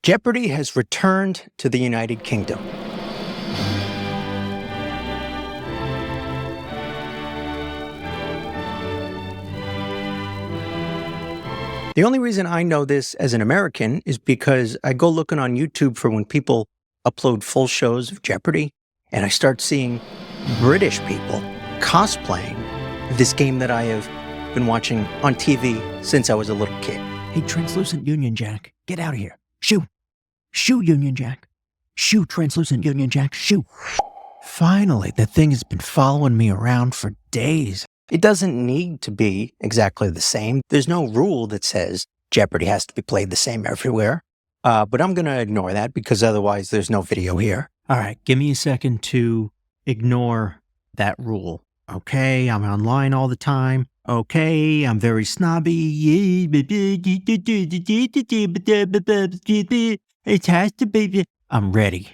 Jeopardy has returned to the United Kingdom. The only reason I know this as an American is because I go looking on YouTube for when people upload full shows of Jeopardy, and I start seeing British people cosplaying this game that I have been watching on TV since I was a little kid. Hey, translucent Union Jack, get out of here. Shoo! Shoo, Union Jack. Shoo, translucent Union Jack, shoo. Finally, the thing has been following me around for days. It doesn't need to be exactly the same. There's no rule that says Jeopardy has to be played the same everywhere. But I'm going to ignore that because otherwise there's no video here. All right, give me a second to ignore that rule. Okay, I'm online all the time. Okay, I'm very snobby. It has to be. I'm ready.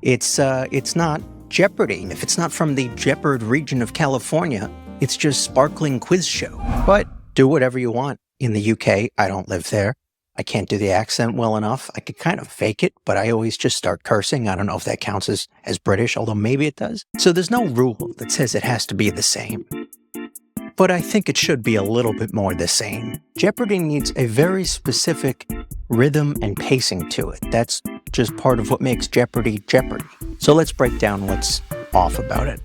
It's not Jeopardy. If it's not from the Jeopard region of California, it's just sparkling quiz show. But do whatever you want. In the UK, I don't live there. I can't do the accent well enough. I could kind of fake it, but I always just start cursing. I don't know if that counts as British, although maybe it does. So there's no rule that says it has to be the same. But I think it should be a little bit more the same. Jeopardy needs a very specific rhythm and pacing to it. That's just part of what makes Jeopardy Jeopardy. So let's break down what's off about it.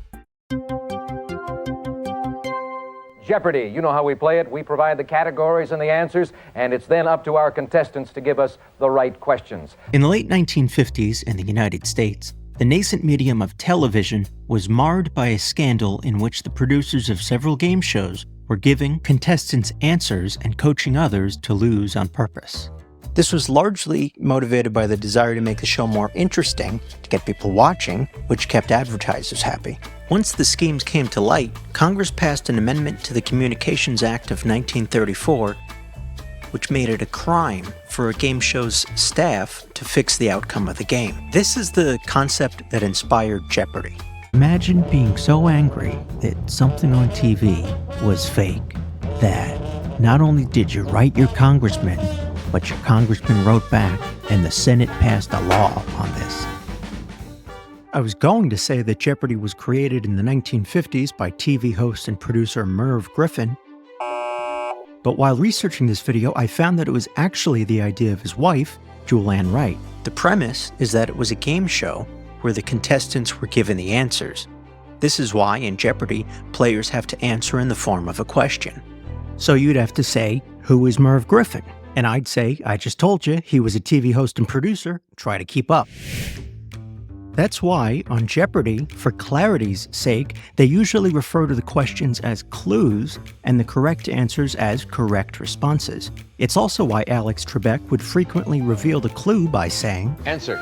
Jeopardy, you know how we play it. We provide the categories and the answers, and it's then up to our contestants to give us the right questions. In the late 1950s in the United States, the nascent medium of television was marred by a scandal in which the producers of several game shows were giving contestants answers and coaching others to lose on purpose. This was largely motivated by the desire to make the show more interesting, to get people watching, which kept advertisers happy. Once the schemes came to light, Congress passed an amendment to the Communications Act of 1934, which made it a crime for a game show's staff to fix the outcome of the game. This is the concept that inspired Jeopardy! Imagine being so angry that something on TV was fake that not only did you write your congressman, but your congressman wrote back and the Senate passed a law on this. I was going to say that Jeopardy was created in the 1950s by TV host and producer Merv Griffin, but while researching this video, I found that it was actually the idea of his wife, Jewel Ann Wright. The premise is that it was a game show where the contestants were given the answers. This is why, in Jeopardy, players have to answer in the form of a question. So you'd have to say, who is Merv Griffin? And I'd say, I just told you, he was a TV host and producer. Try to keep up. That's why, on Jeopardy, for clarity's sake, they usually refer to the questions as clues and the correct answers as correct responses. It's also why Alex Trebek would frequently reveal the clue by saying, Answer.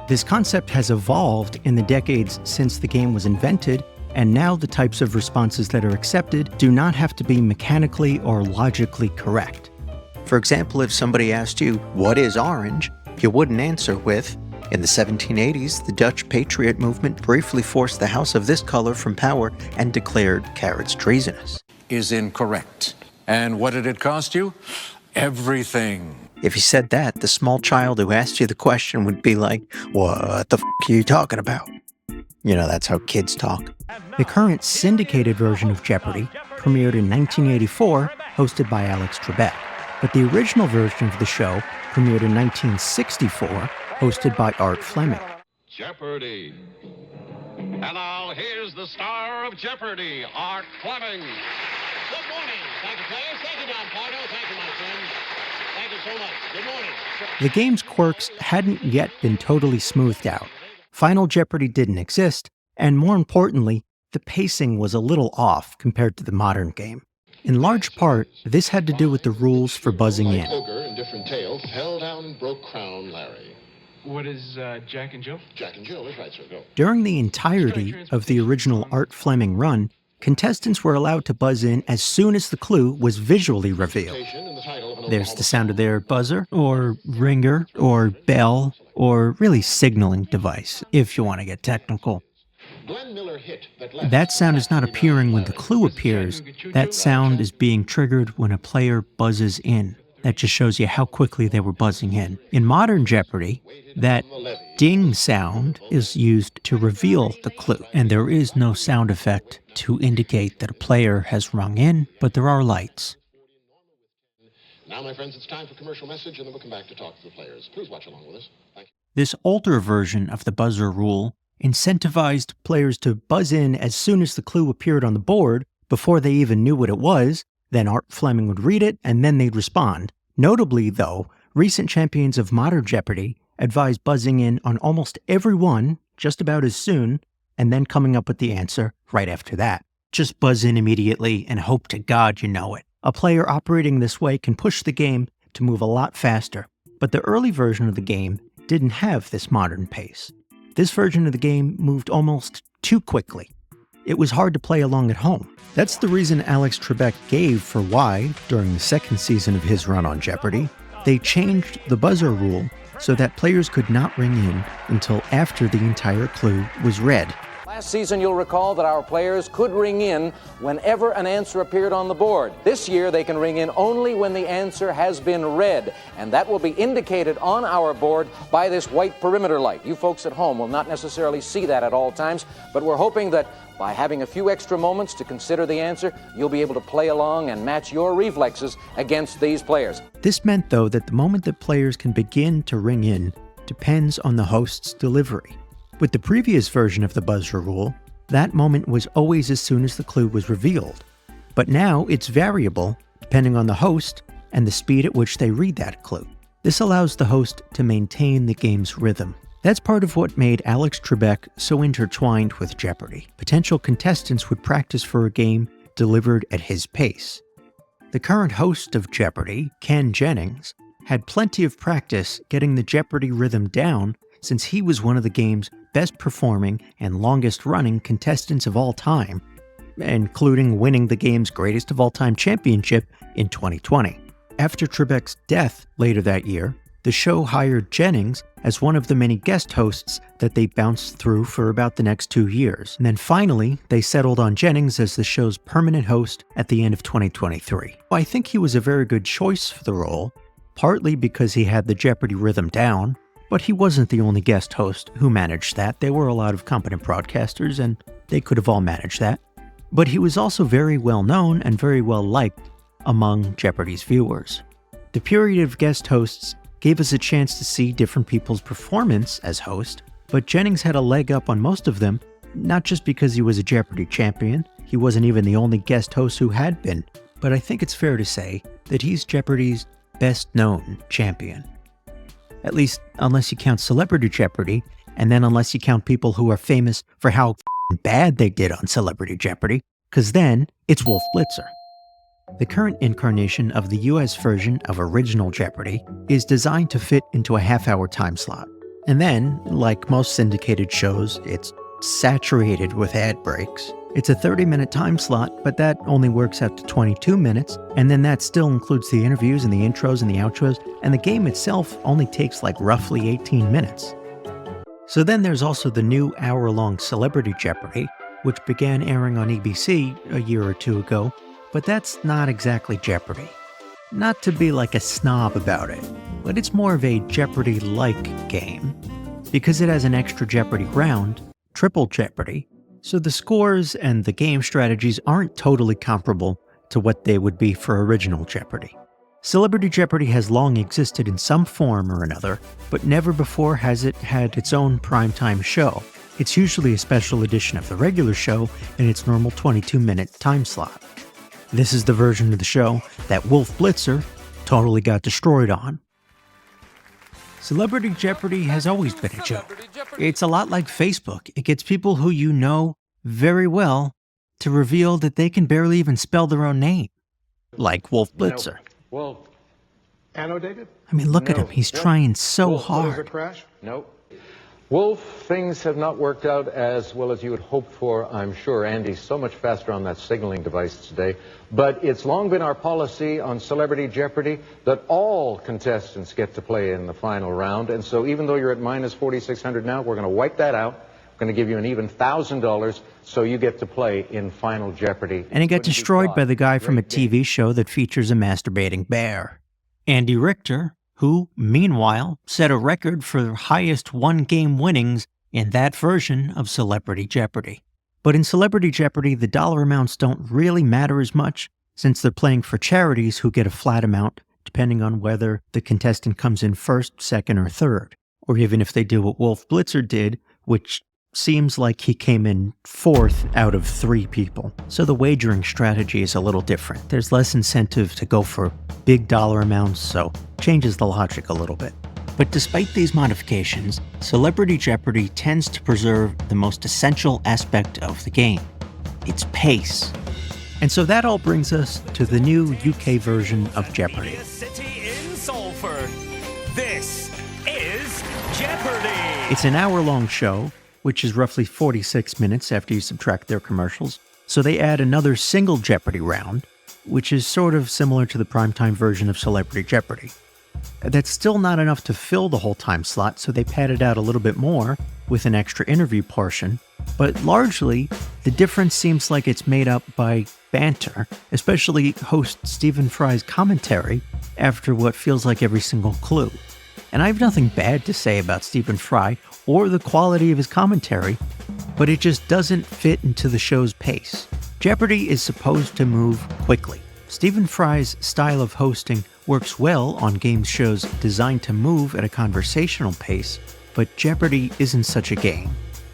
This concept has evolved in the decades since the game was invented, and now the types of responses that are accepted do not have to be mechanically or logically correct. For example, if somebody asked you, what is orange? You wouldn't answer with, in the 1780s, the Dutch Patriot movement briefly forced the House of this color from power and declared carrots treasonous. Is incorrect. And what did it cost you? Everything. If you said that, the small child who asked you the question would be like, what the f*** are you talking about? You know, that's how kids talk. The current syndicated version of Jeopardy premiered in 1984, hosted by Alex Trebek. But the original version of the show premiered in 1964, hosted by Art Fleming. Jeopardy! And now here's the star of Jeopardy, Art Fleming. Good morning. Thank you, players. Thank you, Don Pardo. Thank you, my friend. Thank you so much. Good morning. The game's quirks hadn't yet been totally smoothed out. Final Jeopardy didn't exist, and more importantly, the pacing was a little off compared to the modern game. In large part, this had to do with the rules for buzzing in. Ogre and different tales fell down, broke crown, Larry. What is Jack and Jill? Jack and Jill is right, sir. Go. During the entirety of the original Art Fleming run, contestants were allowed to buzz in as soon as the clue was visually revealed. There's the sound of their buzzer, or ringer, or bell, or really signaling device, if you want to get technical. That sound is not appearing when the clue appears. That sound is being triggered when a player buzzes in. That just shows you how quickly they were buzzing in. In modern Jeopardy, that ding sound is used to reveal the clue, and there is no sound effect to indicate that a player has rung in, but there are lights. Now, my friends, it's time for commercial message, and then we'll come back to talk to the players. Please watch along with us. Thank you. This older version of the buzzer rule incentivized players to buzz in as soon as the clue appeared on the board, before they even knew what it was. Then Art Fleming would read it, and then they'd respond. Notably, though, recent champions of modern Jeopardy advised buzzing in on almost every one just about as soon, and then coming up with the answer right after that. Just buzz in immediately and hope to God you know it. A player operating this way can push the game to move a lot faster, but the early version of the game didn't have this modern pace. This version of the game moved almost too quickly. It was hard to play along at home. That's the reason Alex Trebek gave for why, during the second season of his run on Jeopardy, they changed the buzzer rule so that players could not ring in until after the entire clue was read. Last season, you'll recall that our players could ring in whenever an answer appeared on the board. This year, they can ring in only when the answer has been read, and that will be indicated on our board by this white perimeter light. You folks at home will not necessarily see that at all times, but we're hoping that by having a few extra moments to consider the answer, you'll be able to play along and match your reflexes against these players. This meant, though, that the moment that players can begin to ring in depends on the host's delivery. With the previous version of the buzzer rule, that moment was always as soon as the clue was revealed. But now it's variable depending on the host and the speed at which they read that clue. This allows the host to maintain the game's rhythm. That's part of what made Alex Trebek so intertwined with Jeopardy! Potential contestants would practice for a game delivered at his pace. The current host of Jeopardy!, Ken Jennings, had plenty of practice getting the Jeopardy! Rhythm down, since he was one of the game's best performing and longest running contestants of all time, including winning the game's greatest of all time championship in 2020. After Trebek's death later that year, the show hired Jennings as one of the many guest hosts that they bounced through for about the next 2 years. And then finally, they settled on Jennings as the show's permanent host at the end of 2023. I think he was a very good choice for the role, partly because he had the Jeopardy! Rhythm down, but he wasn't the only guest host who managed that. There were a lot of competent broadcasters, and they could have all managed that. But he was also very well known and very well liked among Jeopardy's viewers. The period of guest hosts gave us a chance to see different people's performance as host, but Jennings had a leg up on most of them, not just because he was a Jeopardy! Champion. He wasn't even the only guest host who had been, but I think it's fair to say that he's Jeopardy's best-known champion. At least, unless you count Celebrity Jeopardy!, and then unless you count people who are famous for how bad they did on Celebrity Jeopardy!, because then it's Wolf Blitzer. The current incarnation of the US version of Original Jeopardy! Is designed to fit into a half-hour time slot. And then, like most syndicated shows, it's saturated with ad breaks. It's a 30-minute time slot, but that only works out to 22 minutes, and then that still includes the interviews and the intros and the outros, and the game itself only takes like roughly 18 minutes. So then there's also the new hour-long Celebrity Jeopardy!, which began airing on ABC a year or two ago, but that's not exactly Jeopardy! Not to be like a snob about it, but it's more of a Jeopardy!-like game, because it has an extra Jeopardy! Round, Triple Jeopardy!, so the scores and the game strategies aren't totally comparable to what they would be for Original Jeopardy! Celebrity Jeopardy! Has long existed in some form or another, but never before has it had its own primetime show. It's usually a special edition of the regular show in its normal 22-minute time slot. This is the version of the show that Wolf Blitzer totally got destroyed on. Celebrity Jeopardy! Has always been a joke. It's a lot like Facebook. It gets people who you know very well to reveal that they can barely even spell their own name. Like Wolf Blitzer. Well, annotated? I mean, look at him. He's trying so hard. Was it crash? No. Wolf, things have not worked out as well as you would hope for, I'm sure. Andy's so much faster on that signaling device today. But it's long been our policy on Celebrity Jeopardy! That all contestants get to play in the final round. And so even though you're at minus 4,600 now, we're going to wipe that out. We're going to give you an even $1,000 so you get to play in Final Jeopardy! And he got destroyed by the guy from a TV show that features a masturbating bear. Andy Richter, who, meanwhile, set a record for highest one-game winnings in that version of Celebrity Jeopardy. But in Celebrity Jeopardy, the dollar amounts don't really matter as much, since they're playing for charities who get a flat amount depending on whether the contestant comes in first, second, or third, or even if they do what Wolf Blitzer did, which seems like he came in fourth out of 3 people. So the wagering strategy is a little different. There's less incentive to go for big dollar amounts, so changes the logic a little bit. But despite these modifications, Celebrity Jeopardy tends to preserve the most essential aspect of the game, its pace. And so that all brings us to the new UK version of Jeopardy. This is Jeopardy! It's an hour-long show, which is roughly 46 minutes after you subtract their commercials. So they add another single Jeopardy round, which is sort of similar to the primetime version of Celebrity Jeopardy. That's still not enough to fill the whole time slot, so they pad it out a little bit more with an extra interview portion. But largely, the difference seems like it's made up by banter, especially host Stephen Fry's commentary after what feels like every single clue. And I have nothing bad to say about Stephen Fry or the quality of his commentary, but it just doesn't fit into the show's pace. Jeopardy is supposed to move quickly. Stephen Fry's style of hosting works well on game shows designed to move at a conversational pace, but Jeopardy isn't such a game.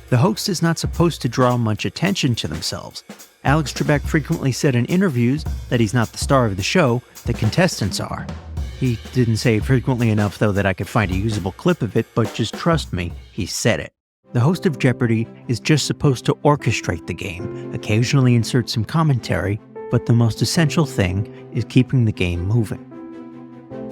The host is not supposed to draw much attention to themselves. Alex Trebek frequently said in interviews that he's not the star of the show, the contestants are. He didn't say it frequently enough, though, that I could find a usable clip of it, but just trust me, he said it. The host of Jeopardy is just supposed to orchestrate the game, occasionally insert some commentary, but the most essential thing is keeping the game moving.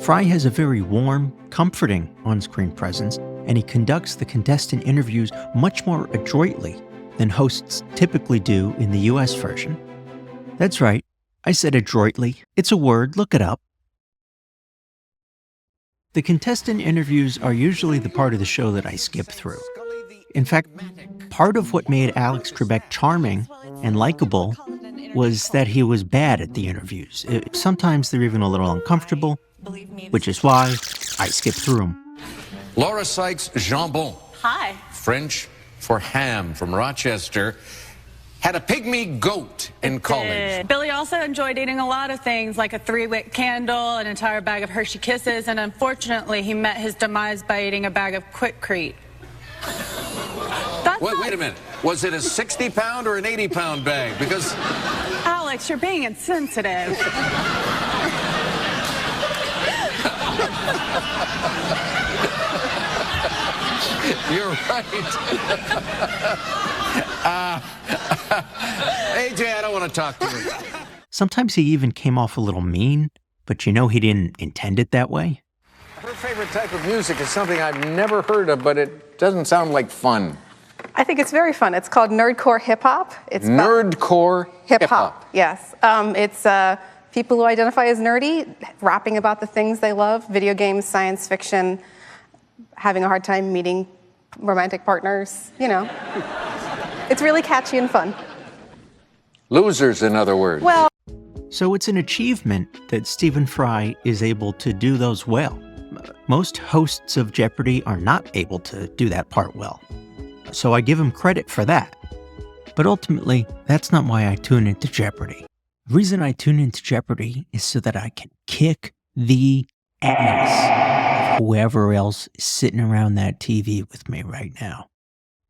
Fry has a very warm, comforting on-screen presence, and he conducts the contestant interviews much more adroitly than hosts typically do in the US version. That's right, I said adroitly. It's a word, look it up. The contestant interviews are usually the part of the show that I skip through. In fact, part of what made Alex Trebek charming and likable was that he was bad at the interviews. Sometimes they're even a little uncomfortable, which is why I skip through them. Laura Sykes Jambon. Hi. French for ham from Rochester. Had a pygmy goat in college. Billy also enjoyed eating a lot of things, like a 3-wick candle, an entire bag of Hershey Kisses, and unfortunately, he met his demise by eating a bag of Quikrete. Wait a minute. Was it a 60-pound or an 80-pound bag? Because... Alex, you're being insensitive. You're right. AJ, I don't want to talk to you. Sometimes he even came off a little mean, but you know he didn't intend it that way. Her favorite type of music is something I've never heard of, but it doesn't sound like fun. I think it's very fun. It's called nerdcore hip-hop. It's nerdcore hip-hop. Yes. It's people who identify as nerdy, rapping about the things they love, video games, science fiction, having a hard time meeting romantic partners, you know. It's really catchy and fun. Losers, in other words. Well, so it's an achievement that Stephen Fry is able to do those well. Most hosts of Jeopardy are not able to do that part well. So I give him credit for that. But ultimately, that's not why I tune into Jeopardy. The reason I tune into Jeopardy is so that I can kick the ass of whoever else is sitting around that TV with me right now.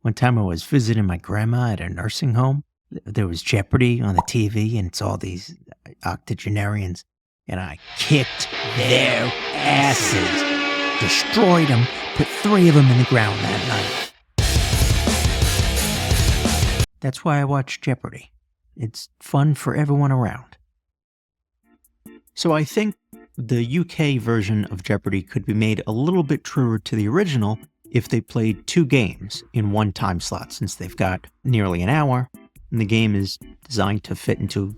One time I was visiting my grandma at a nursing home. There was Jeopardy on the TV, and it's all these octogenarians. And I kicked their asses, destroyed them, put 3 of them in the ground that night. That's why I watch Jeopardy. It's fun for everyone around. So I think the UK version of Jeopardy could be made a little bit truer to the original if they played 2 games in one time slot, since they've got nearly an hour, and the game is designed to fit into,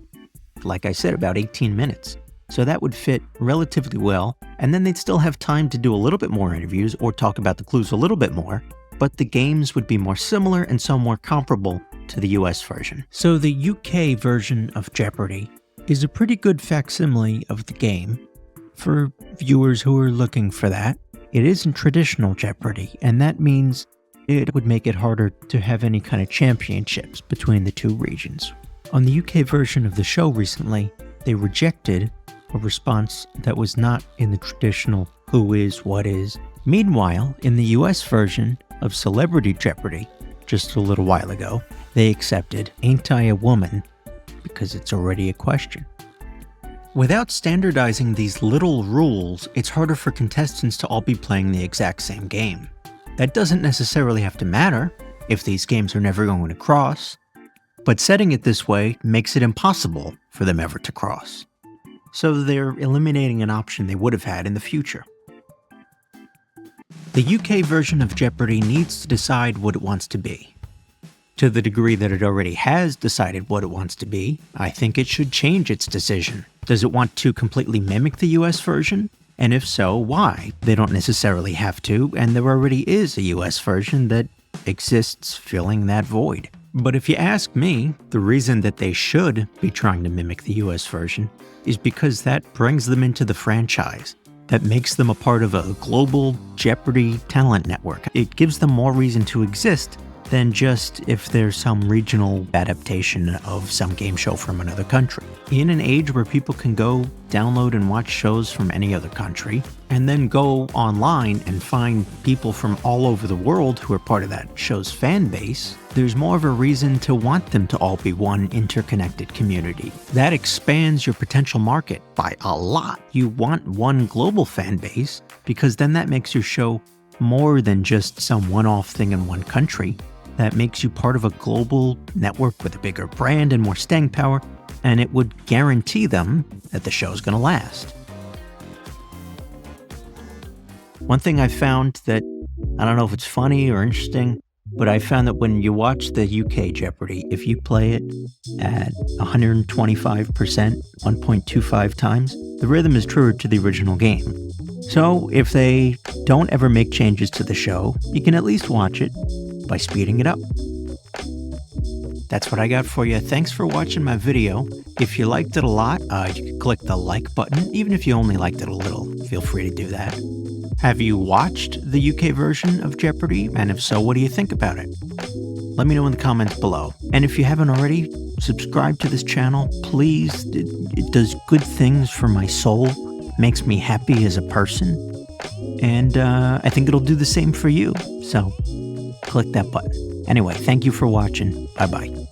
like I said, about 18 minutes. So that would fit relatively well, and then they'd still have time to do a little bit more interviews or talk about the clues a little bit more, but the games would be more similar and so more comparable to the US version. So the UK version of Jeopardy is a pretty good facsimile of the game, For viewers who are looking for that, it isn't traditional Jeopardy, and that means it would make it harder to have any kind of championships between the two regions. On the UK version of the show recently, they rejected a response that was not in the traditional who is, what is. Meanwhile, in the US version of Celebrity Jeopardy, just a little while ago, they accepted Ain't I a Woman because it's already a question. Without standardizing these little rules, it's harder for contestants to all be playing the exact same game. That doesn't necessarily have to matter if these games are never going to cross, but setting it this way makes it impossible for them ever to cross. So they're eliminating an option they would have had in the future. The UK version of Jeopardy needs to decide what it wants to be. To the degree that it already has decided what it wants to be, I think it should change its decision. Does it want to completely mimic the US version? And if so, why? They don't necessarily have to, and there already is a US version that exists filling that void. But if you ask me, the reason that they should be trying to mimic the US version is because that brings them into the franchise. That makes them a part of a global Jeopardy talent network. It gives them more reason to exist than just if there's some regional adaptation of some game show from another country. In an age where people can go download and watch shows from any other country, and then go online and find people from all over the world who are part of that show's fan base, there's more of a reason to want them to all be one interconnected community. That expands your potential market by a lot. You want one global fan base because then that makes your show more than just some one-off thing in one country. That makes you part of a global network with a bigger brand and more staying power, and it would guarantee them that the show's going to last. One thing I found that, I don't know if it's funny or interesting, but I found that when you watch the UK Jeopardy, if you play it at 125%, 1.25 times, the rhythm is truer to the original game. So if they don't ever make changes to the show, you can at least watch it by speeding it up. That's what I got for you. Thanks for watching my video. If you liked it a lot, you can click the like button. Even if you only liked it a little, feel free to do that. Have you watched the UK version of Jeopardy? And if so, what do you think about it? Let me know in the comments below. And if you haven't already, subscribe to this channel, please. It does good things for my soul, makes me happy as a person. And I think it'll do the same for you. So click that button. Anyway, thank you for watching. Bye-bye.